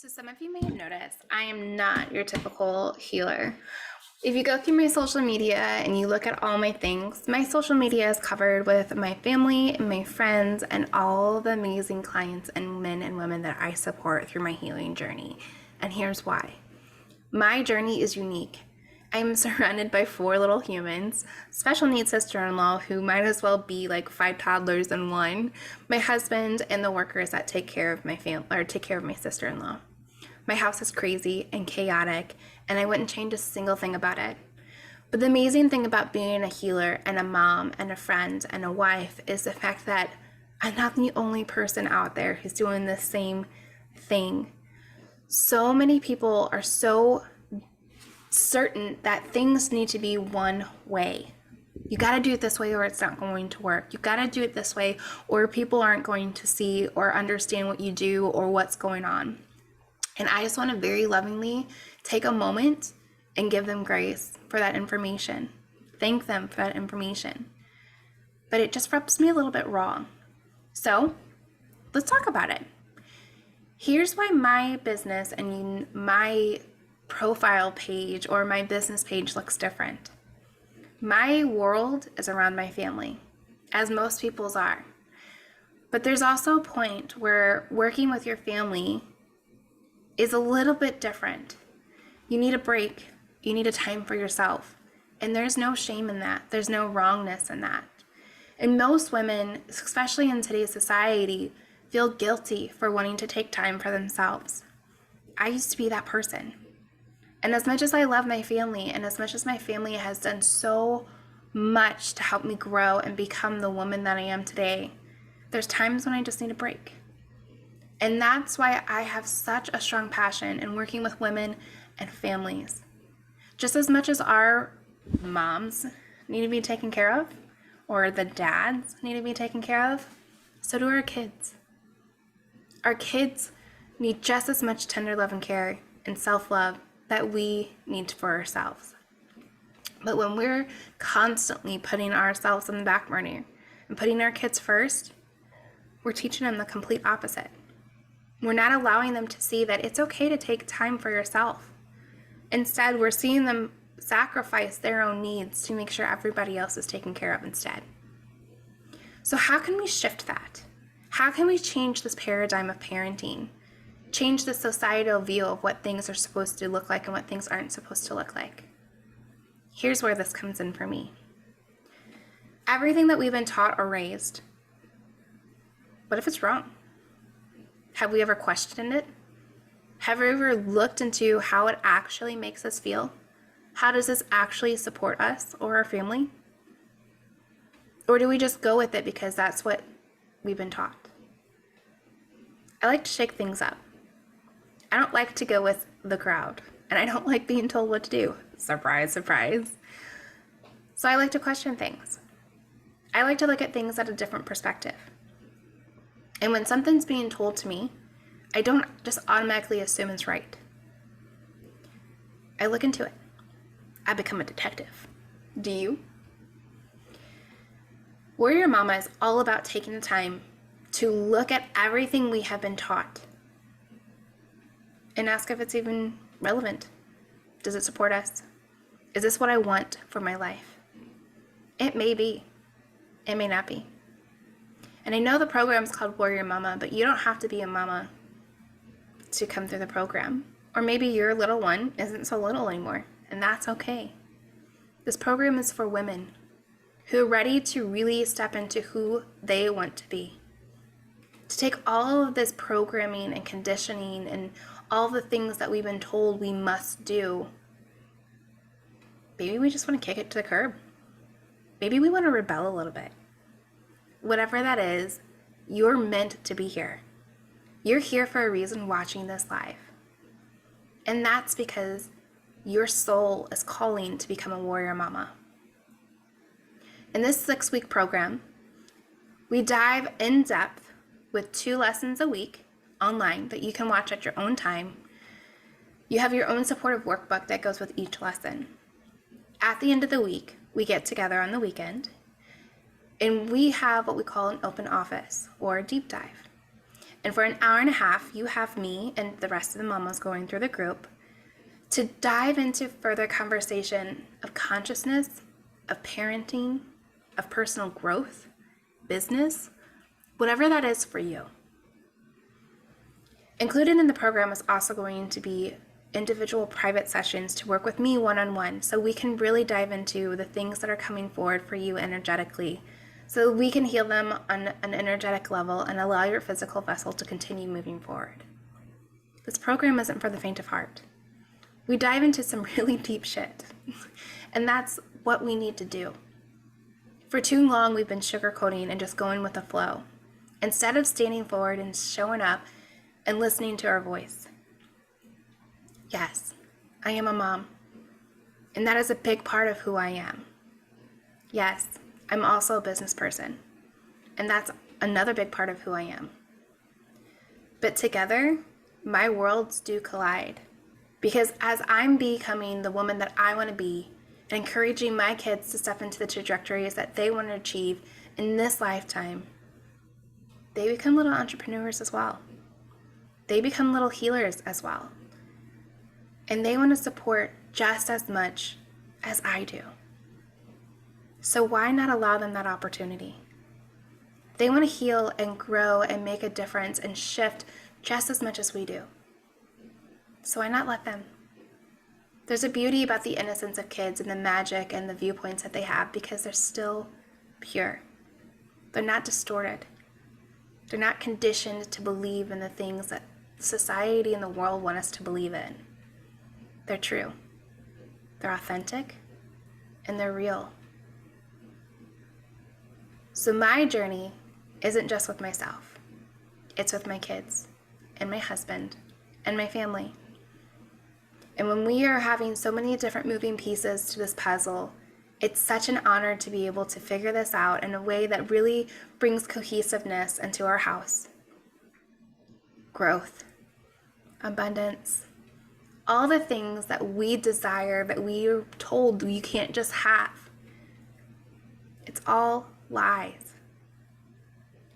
So some of you may have noticed I am not your typical healer. If you go through my social media and you look at all my things, my social media is covered with my family and my friends and all the amazing clients and men and women that I support through my healing journey. And here's why. My journey is unique. I'm surrounded by 4 little humans, special needs sister-in-law who might as well be like 5 toddlers in one, my husband, and the workers that take care of my family or take care of my sister-in-law. My house is crazy and chaotic, and I wouldn't change a single thing about it. But the amazing thing about being a healer and a mom and a friend and a wife is the fact that I'm not the only person out there who's doing the same thing. So many people are so certain that things need to be one way. You got to do it this way or it's not going to work. You got to do it this way or people aren't going to see or understand what you do or what's going on. And I just want to very lovingly take a moment and give them grace for that information. Thank them for that information. But it just rubs me a little bit wrong. So let's talk about it. Here's why my business and my profile page or my business page looks different. My world is around my family, as most people's are. But there's also a point where working with your family is a little bit different. You need a break. You need a time for yourself. And there's no shame in that. There's no wrongness in that. And most women, especially in today's society, feel guilty for wanting to take time for themselves. I used to be that person. And as much as I love my family, and as much as my family has done so much to help me grow and become the woman that I am today, there's times when I just need a break. And that's why I have such a strong passion in working with women and families. Just as much as our moms need to be taken care of, or the dads need to be taken care of, so do our kids. Our kids need just as much tender love and care and self-love that we need for ourselves. But when we're constantly putting ourselves on the back burner and putting our kids first, we're teaching them the complete opposite. We're not allowing them to see that it's okay to take time for yourself. Instead, we're seeing them sacrifice their own needs to make sure everybody else is taken care of instead. So how can we shift that? How can we change this paradigm of parenting? Change the societal view of what things are supposed to look like and what things aren't supposed to look like? Here's where this comes in for me. Everything that we've been taught or raised, what if it's wrong? Have we ever questioned it? Have we ever looked into how it actually makes us feel? How does this actually support us or our family? Or do we just go with it because that's what we've been taught? I like to shake things up. I don't like to go with the crowd, and I don't like being told what to do. Surprise, surprise. So I like to question things. I like to look at things at a different perspective. And when something's being told to me, I don't just automatically assume it's right. I look into it. I become a detective. Do you? Warrior Mama is all about taking the time to look at everything we have been taught and ask if it's even relevant. Does it support us? Is this what I want for my life? It may be. It may not be. And I know the program's called Warrior Mama, but you don't have to be a mama to come through the program. Or maybe your little one isn't so little anymore, and that's okay. This program is for women who are ready to really step into who they want to be. To take all of this programming and conditioning and all the things that we've been told we must do, maybe we just want to kick it to the curb. Maybe we want to rebel a little bit. Whatever that is, you're meant to be here. You're here for a reason watching this live. And that's because your soul is calling to become a warrior mama. In this 6-week program, we dive in depth with 2 lessons a week online that you can watch at your own time. You have your own supportive workbook that goes with each lesson. At the end of the week, we get together on the weekend and we have what we call an open office or a deep dive. And for an hour and a half, you have me and the rest of the mamas going through the group to dive into further conversation of consciousness, of parenting, of personal growth, business, whatever that is for you. Included in the program is also going to be individual private sessions to work with me one-on-one so we can really dive into the things that are coming forward for you energetically so we can heal them on an energetic level and allow your physical vessel to continue moving forward. This program isn't for the faint of heart. We dive into some really deep shit, and that's what we need to do. For too long, we've been sugarcoating and just going with the flow, instead of standing forward and showing up and listening to our voice. Yes, I am a mom, and that is a big part of who I am. Yes, I'm also a business person, and that's another big part of who I am. But together, my worlds do collide, because as I'm becoming the woman that I want to be and encouraging my kids to step into the trajectories that they want to achieve in this lifetime, they become little entrepreneurs as well. They become little healers as well. And they want to support just as much as I do. So why not allow them that opportunity? They want to heal and grow and make a difference and shift just as much as we do. So why not let them? There's a beauty about the innocence of kids and the magic and the viewpoints that they have because they're still pure. They're not distorted. They're not conditioned to believe in the things that society and the world want us to believe in. They're true. They're authentic. And they're real. So my journey isn't just with myself. It's with my kids and my husband and my family. And when we are having so many different moving pieces to this puzzle, it's such an honor to be able to figure this out in a way that really brings cohesiveness into our house. Growth, abundance, all the things that we desire, that we are told you can't just have. It's all lies.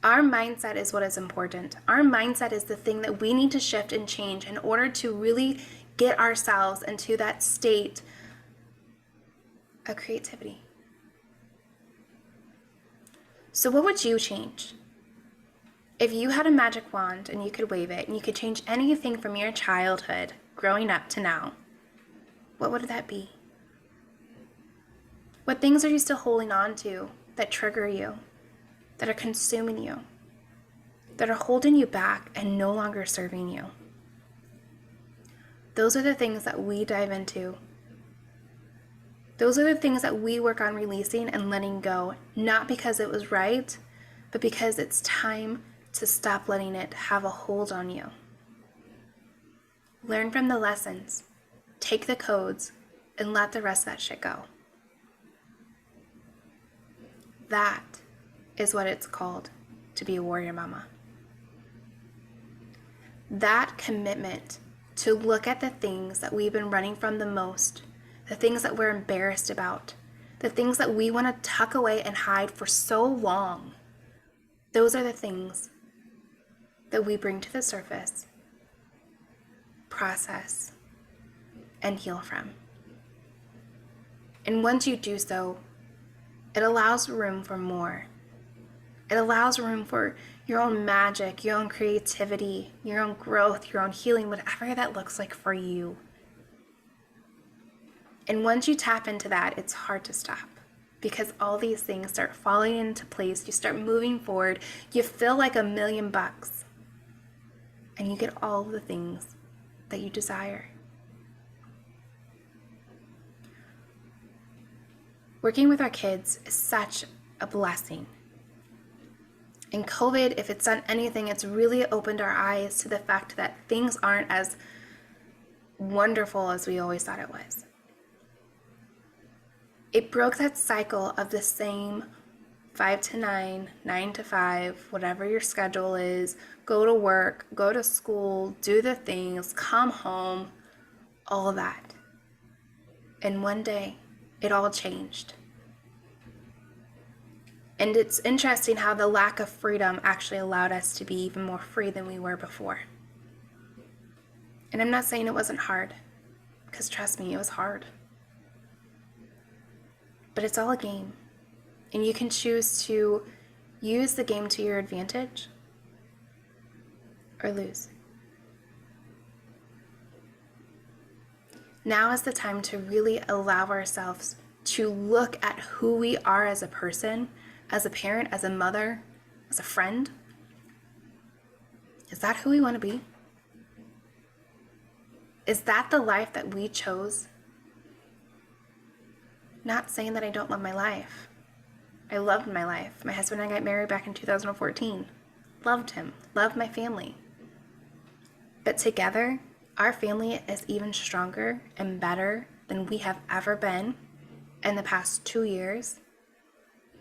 Our mindset is what is important. Our mindset is the thing that we need to shift and change in order to really get ourselves into that state of creativity. So what would you change? If you had a magic wand and you could wave it and you could change anything from your childhood growing up to now, what would that be? What things are you still holding on to that trigger you, that are consuming you, that are holding you back and no longer serving you? Those are the things that we dive into. Those are the things that we work on releasing and letting go, not because it was right, but because it's time to stop letting it have a hold on you. Learn from the lessons, take the codes, and let the rest of that shit go. That is what it's called to be a warrior mama. That commitment to look at the things that we've been running from the most, the things that we're embarrassed about, the things that we want to tuck away and hide for so long, those are the things that we bring to the surface, process, and heal from. And once you do so, it allows room for more. It allows room for your own magic, your own creativity, your own growth, your own healing, whatever that looks like for you. And once you tap into that, it's hard to stop because all these things start falling into place. You start moving forward. You feel like $1,000,000 and you get all the things that you desire. Working with our kids is such a blessing. And COVID, if it's done anything, it's really opened our eyes to the fact that things aren't as wonderful as we always thought it was. It broke that cycle of the same 5 to 9, 9 to 5, whatever your schedule is, go to work, go to school, do the things, come home, all of that. And one day, it all changed. And it's interesting how the lack of freedom actually allowed us to be even more free than we were before. And I'm not saying it wasn't hard, because trust me, it was hard. But it's all a game. And you can choose to use the game to your advantage or lose. Now is the time to really allow ourselves to look at who we are as a person, as a parent, as a mother, as a friend. Is that who we want to be? Is that the life that we chose? Not saying that I don't love my life. I loved my life. My husband and I got married back in 2014. Loved him. Loved my family. But together, our family is even stronger and better than we have ever been in the past 2 years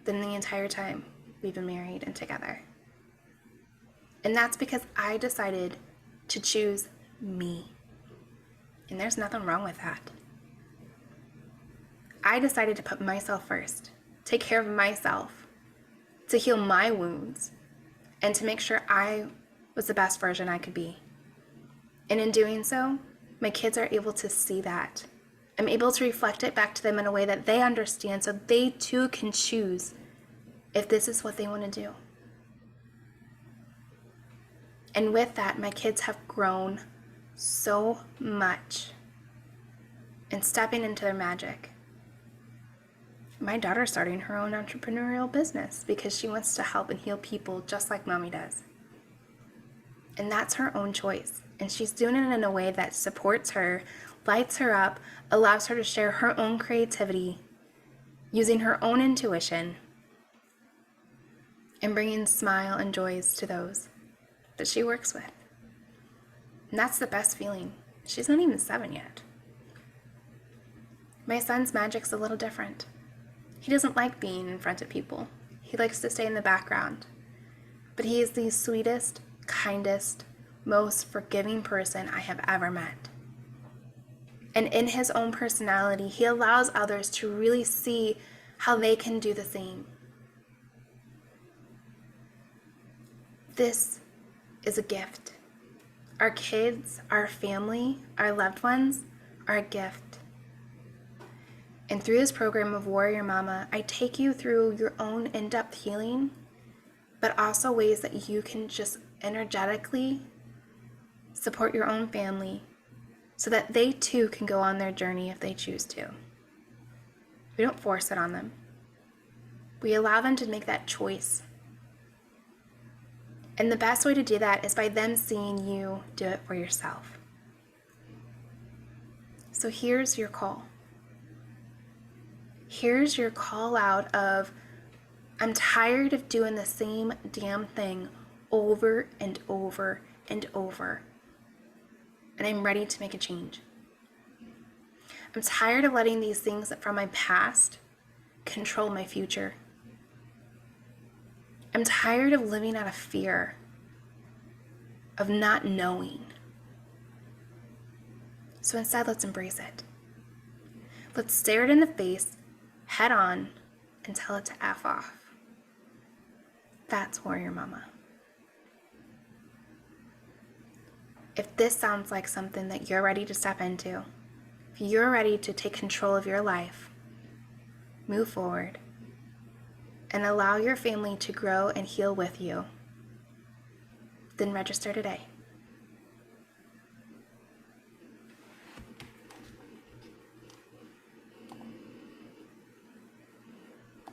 than the entire time we've been married and together. And that's because I decided to choose me. And there's nothing wrong with that. I decided to put myself first, take care of myself, to heal my wounds, and to make sure I was the best version I could be. And in doing so, my kids are able to see that. I'm able to reflect it back to them in a way that they understand so they too can choose if this is what they want to do. And with that, my kids have grown so much and stepping into their magic. My daughter's starting her own entrepreneurial business because she wants to help and heal people just like Mommy does. And that's her own choice. And she's doing it in a way that supports her, lights her up, allows her to share her own creativity, using her own intuition, and bringing smile and joys to those that she works with. And that's the best feeling. She's not even 7 yet. My son's magic's a little different. He doesn't like being in front of people. He likes to stay in the background. But he is the sweetest, kindest, most forgiving person I have ever met. And in his own personality, he allows others to really see how they can do the same. This is a gift. Our kids, our family, our loved ones are a gift. And through this program of Warrior Momma, I take you through your own in-depth healing, but also ways that you can just energetically support your own family so that they too can go on their journey if they choose to. We don't force it on them. We allow them to make that choice. And the best way to do that is by them seeing you do it for yourself. So here's your call. Here's your call out of, I'm tired of doing the same damn thing over and over and over. And I'm ready to make a change. I'm tired of letting these things from my past control my future. I'm tired of living out of fear, of not knowing. So instead, let's embrace it. Let's stare it in the face, head on, and tell it to F off. That's Warrior Momma. If this sounds like something that you're ready to step into, if you're ready to take control of your life, move forward, and allow your family to grow and heal with you, then register today.